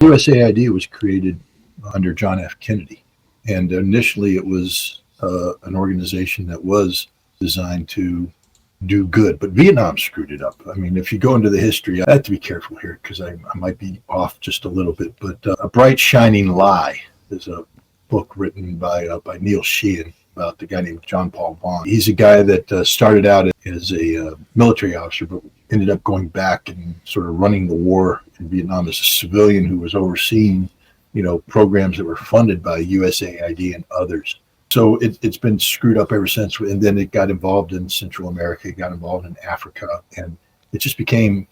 USAID was created under John F. Kennedy, and initially it was an organization that was designed to do good, but Vietnam screwed it up. I mean, if you go into the history, I have to be careful here because I might be off just a little bit. But A Bright Shining Lie is a book written by Neil Sheehan about the guy named John Paul Vaughn. He's a guy that started out as a military officer, but ended up going back and sort of running the war in Vietnam as a civilian who was overseeing, programs that were funded by USAID and others. So it's been screwed up ever since. And then it got involved in Central America, it got involved in Africa, and it just became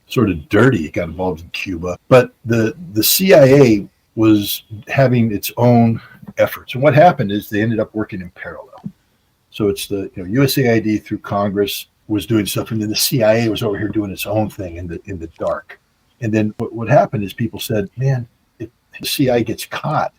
sort of dirty. It got involved in Cuba. But the CIA was having its own efforts. And what happened is they ended up working in parallel. So it's the USAID through Congress was doing stuff, and then the CIA was over here doing its own thing in the dark. And then what happened is people said, man, if the CIA gets caught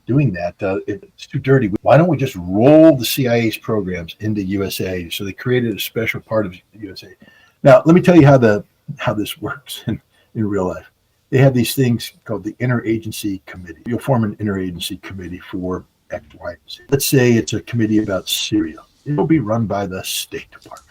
doing that, it's too dirty. Why don't we just roll the CIA's programs into USAID? So they created a special part of USAID. Now, let me tell you how this works in real life. They have these things called the interagency committee. You'll form an interagency committee for X, Y, Z. Let's say it's a committee about Syria. It will be run by the State Department.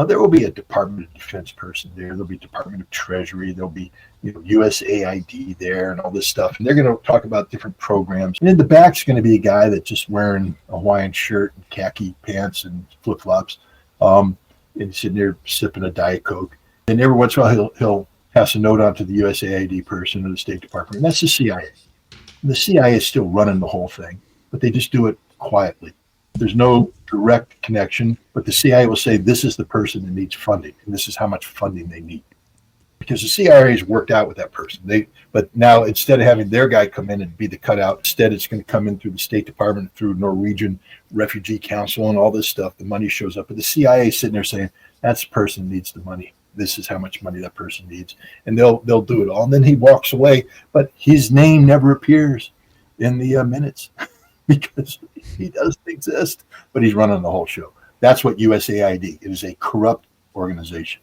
There will be a Department of Defense person there. There'll be Department of Treasury. There'll be USAID there and all this stuff. And they're going to talk about different programs. And in the back's going to be a guy that's just wearing a Hawaiian shirt and khaki pants and flip-flops, and sitting there sipping a Diet Coke. And every once in a while, he'll pass a note on to the USAID person or the State Department. And that's the CIA. And the CIA is still running the whole thing, but they just do it quietly. There's no direct connection, but the CIA will say this is the person that needs funding, and this is how much funding they need. Because the CIA has worked out with that person. But now instead of having their guy come in and be the cutout, instead it's going to come in through the State Department, through Norwegian Refugee Council and all this stuff. The money shows up, but the CIA is sitting there saying, that's the person who needs the money. This is how much money that person needs. And they'll do it all. And then he walks away, but his name never appears in the minutes. Because he doesn't exist, but he's running the whole show. That's what USAID is, a corrupt organization.